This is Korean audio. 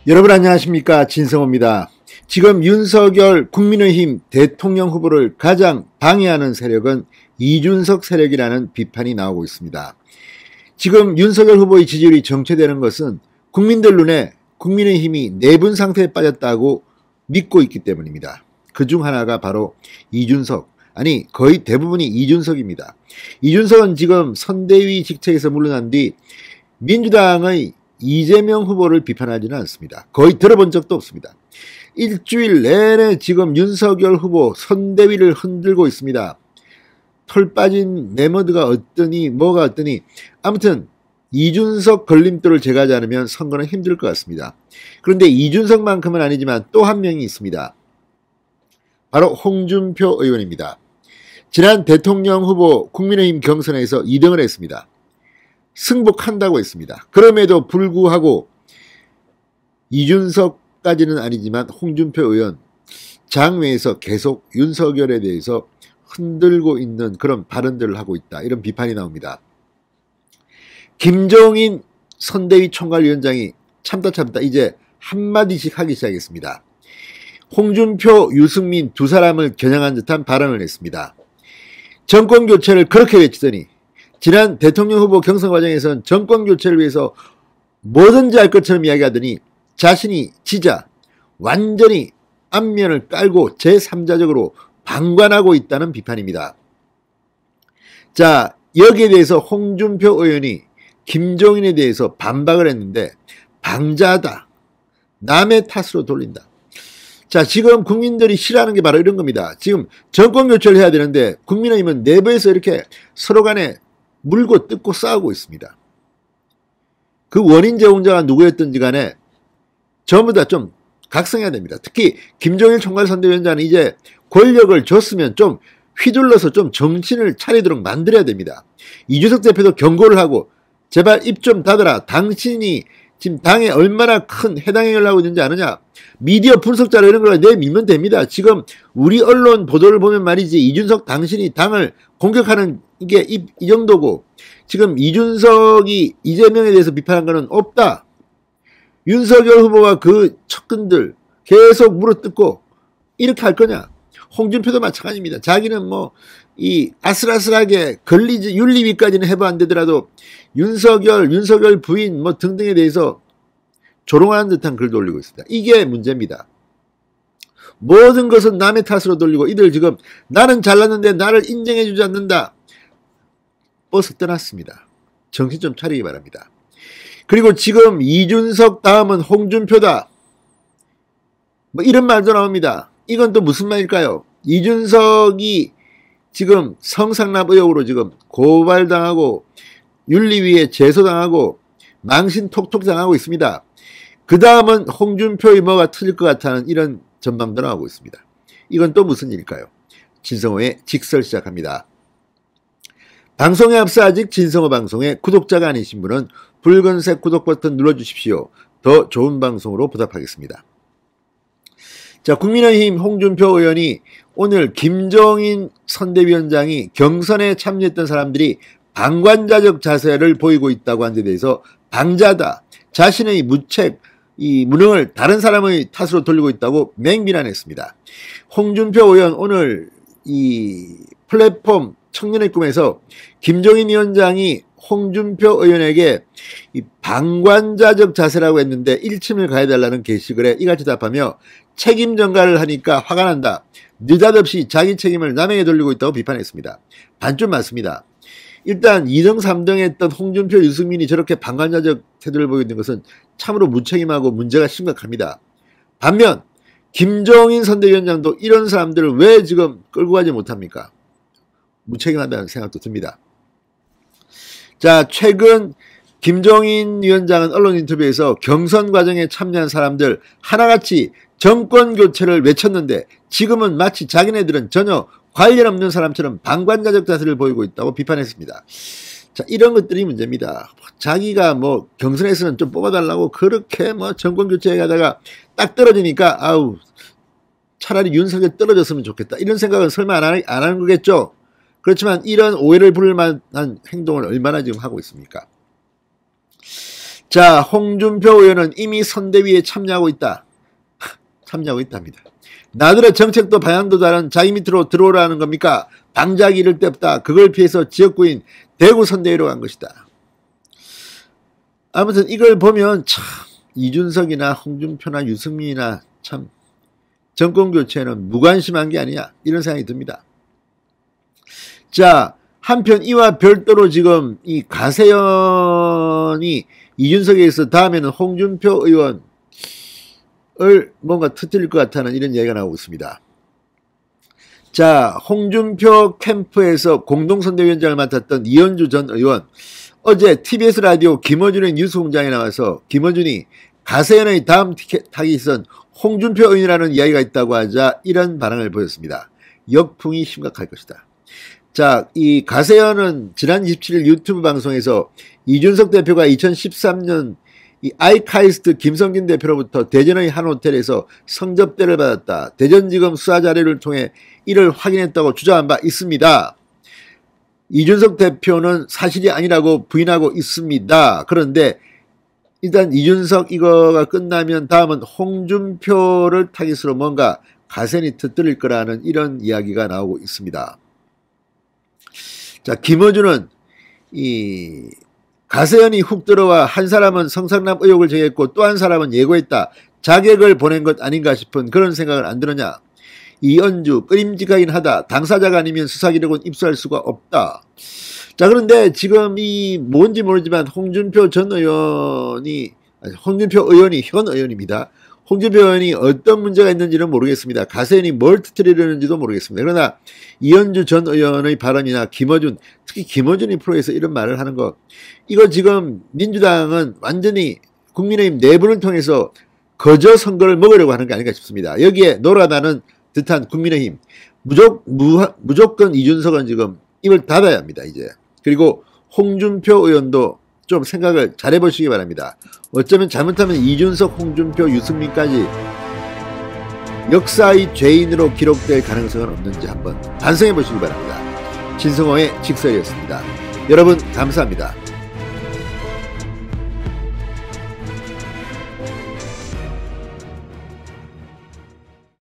여러분 안녕하십니까, 진성호입니다. 지금 윤석열 국민의힘 대통령 후보를 가장 방해하는 세력은 이준석 세력이라는 비판이 나오고 있습니다. 지금 윤석열 후보의 지지율이 정체되는 것은 국민들 눈에 국민의힘이 내분 상태에 빠졌다고 믿고 있기 때문입니다. 그중 하나가 바로 이준석, 아니 거의 대부분이 이준석입니다. 이준석은 지금 선대위 직책에서 물러난 뒤 민주당의 이재명 후보를 비판하지는 않습니다. 거의 들어본 적도 없습니다. 일주일 내내 지금 윤석열 후보 선대위를 흔들고 있습니다. 털 빠진 매머드가 어떠니 뭐가 어떠니 아무튼 이준석 걸림돌을 제거하지 않으면 선거는 힘들 것 같습니다. 그런데 이준석만큼은 아니지만 또 한 명이 있습니다. 바로 홍준표 의원입니다. 지난 대통령 후보 국민의힘 경선에서 2등을 했습니다. 승복한다고 했습니다. 그럼에도 불구하고 이준석까지는 아니지만 홍준표 의원 장외에서 계속 윤석열에 대해서 흔들고 있는 그런 발언들을 하고 있다, 이런 비판이 나옵니다. 김종인 선대위 총괄위원장이 참다 이제 한마디씩 하기 시작했습니다. 홍준표, 유승민 두 사람을 겨냥한 듯한 발언을 했습니다. 정권교체를 그렇게 외치더니 지난 대통령 후보 경선 과정에서는 정권교체를 위해서 뭐든지 할 것처럼 이야기하더니 자신이 지자 완전히 안면을 깔고 제3자적으로 방관하고 있다는 비판입니다. 자, 여기에 대해서 홍준표 의원이 김종인에 대해서 반박을 했는데 방자하다, 남의 탓으로 돌린다. 자, 지금 국민들이 싫어하는 게 바로 이런 겁니다. 지금 정권교체를 해야 되는데 국민의힘은 내부에서 이렇게 서로 간에 물고 뜯고 싸우고 있습니다. 그 원인 제공자가 누구였든지 간에 전부 다 좀 각성해야 됩니다. 특히 김종일 총괄선대위원장은 이제 권력을 줬으면 좀 휘둘러서 좀 정신을 차리도록 만들어야 됩니다. 이준석 대표도 경고를 하고 제발 입 좀 닫아라. 당신이 지금 당에 얼마나 큰 해당 행위를 하고 있는지 아느냐. 미디어 분석자로 이런 걸 내밀면 됩니다. 지금 우리 언론 보도를 보면 말이지, 이준석 당신이 당을 공격하는 이게 이 정도고, 지금 이준석이 이재명에 대해서 비판한 거는 없다. 윤석열 후보가 그 척근들 계속 물어뜯고 이렇게 할 거냐. 홍준표도 마찬가지입니다. 자기는 뭐 이 아슬아슬하게 걸리지 윤리위까지는 해봐 안 되더라도 윤석열 부인 뭐 등등에 대해서 조롱하는 듯한 글도 올리고 있습니다. 이게 문제입니다. 모든 것은 남의 탓으로 돌리고, 이들 지금 나는 잘났는데 나를 인정해주지 않는다. 버스 떠났습니다. 정신 좀 차리기 바랍니다. 그리고 지금 이준석 다음은 홍준표다, 뭐 이런 말도 나옵니다. 이건 또 무슨 말일까요? 이준석이 지금 성상납 의혹으로 지금 고발당하고 윤리위에 제소당하고 망신 톡톡 당하고 있습니다. 그 다음은 홍준표의 뭐가 터질 것 같다는 이런 전망도 나오고 있습니다. 이건 또 무슨 일일까요? 진성호의 직설 시작합니다. 방송에 앞서 아직 진성호 방송의 구독자가 아니신 분은 붉은색 구독 버튼 눌러주십시오. 더 좋은 방송으로 보답하겠습니다. 자, 국민의힘 홍준표 의원이 오늘 김종인 선대위원장이 경선에 참여했던 사람들이 방관자적 자세를 보이고 있다고 한 데 대해서 방자다, 자신의 이 무능을 다른 사람의 탓으로 돌리고 있다고 맹비난했습니다. 홍준표 의원 오늘 이 플랫폼 청년의 꿈에서 김종인 위원장이 홍준표 의원에게 이 방관자적 자세라고 했는데 일침을 가해달라는 게시글에 이같이 답하며 책임 전가를 하니까 화가 난다, 느닷없이 자기 책임을 남에게 돌리고 있다고 비판했습니다. 반쯤 맞습니다. 일단 2등 3등 했던 홍준표, 유승민이 저렇게 방관자적 태도를 보이고 있는 것은 참으로 무책임하고 문제가 심각합니다. 반면 김종인 선대위원장도 이런 사람들을 왜 지금 끌고 가지 못합니까? 무책임하다는 생각도 듭니다. 자, 최근 김종인 위원장은 언론 인터뷰에서 경선 과정에 참여한 사람들 하나같이 정권 교체를 외쳤는데 지금은 마치 자기네들은 전혀 관련 없는 사람처럼 방관자적 자세를 보이고 있다고 비판했습니다. 자, 이런 것들이 문제입니다. 자기가 뭐 경선에서는 좀 뽑아달라고 그렇게 뭐 정권 교체해 가다가 딱 떨어지니까 아우 차라리 윤석열 떨어졌으면 좋겠다, 이런 생각은 설마 안 하는 거겠죠. 그렇지만 이런 오해를 부를 만한 행동을 얼마나 지금 하고 있습니까? 자, 홍준표 의원은 이미 선대위에 참여하고 있다. 참여하고 있답니다. 나들의 정책도 방향도 다른 자기 밑으로 들어오라는 겁니까? 방자기 이를 데 없다. 그걸 피해서 지역구인 대구 선대위로 간 것이다. 아무튼 이걸 보면 참 이준석이나 홍준표나 유승민이나 참 정권교체는 무관심한 게 아니냐 이런 생각이 듭니다. 자, 한편 이와 별도로 지금 이 가세연이 이준석에서 다음에는 홍준표 의원을 뭔가 터뜨릴 것 같다는 이런 얘기가 나오고 있습니다. 자, 홍준표 캠프에서 공동선대위원장을 맡았던 이현주 전 의원, 어제 TBS 라디오 김어준의 뉴스공장에 나와서 김어준이 가세연의 다음 타깃은 홍준표 의원이라는 이야기가 있다고 하자 이런 반응을 보였습니다. 역풍이 심각할 것이다. 자, 이 가세연은 지난 27일 유튜브 방송에서 이준석 대표가 2013년 이 아이카이스트 김성균 대표로부터 대전의 한 호텔에서 성접대를 받았다. 대전지검 수사 자료를 통해 이를 확인했다고 주장한 바 있습니다. 이준석 대표는 사실이 아니라고 부인하고 있습니다. 그런데 일단 이준석 이거가 끝나면 다음은 홍준표를 타깃으로 뭔가 가세연이 터뜨릴 거라는 이런 이야기가 나오고 있습니다. 자, 김어준은 이 가세연이 훅 들어와 한 사람은 성상남 의혹을 제기했고 또 한 사람은 예고했다. 자객을 보낸 것 아닌가 싶은 그런 생각을 안 들었냐. 이연주 끄림직하긴 하다. 당사자가 아니면 수사기록은 입수할 수가 없다. 자, 그런데 지금 이 뭔지 모르지만 홍준표 의원이 현 의원입니다. 홍준표 의원이 어떤 문제가 있는지는 모르겠습니다. 가세연이 뭘 터뜨리려는지도 모르겠습니다. 그러나 이현주 전 의원의 발언이나 김어준, 특히 김어준이 프로에서 이런 말을 하는 거, 이거 지금 민주당은 완전히 국민의힘 내부를 통해서 거저 선거를 먹으려고 하는 게 아닌가 싶습니다. 여기에 놀아나는 듯한 국민의힘, 무조건 이준석은 지금 입을 닫아야 합니다. 이제. 그리고 홍준표 의원도 좀 생각을 잘 해보시기 바랍니다. 어쩌면 잘못하면 이준석, 홍준표, 유승민까지 역사의 죄인으로 기록될 가능성은 없는지 한번 반성해 보시기 바랍니다. 진성호의 직설이었습니다. 여러분 감사합니다.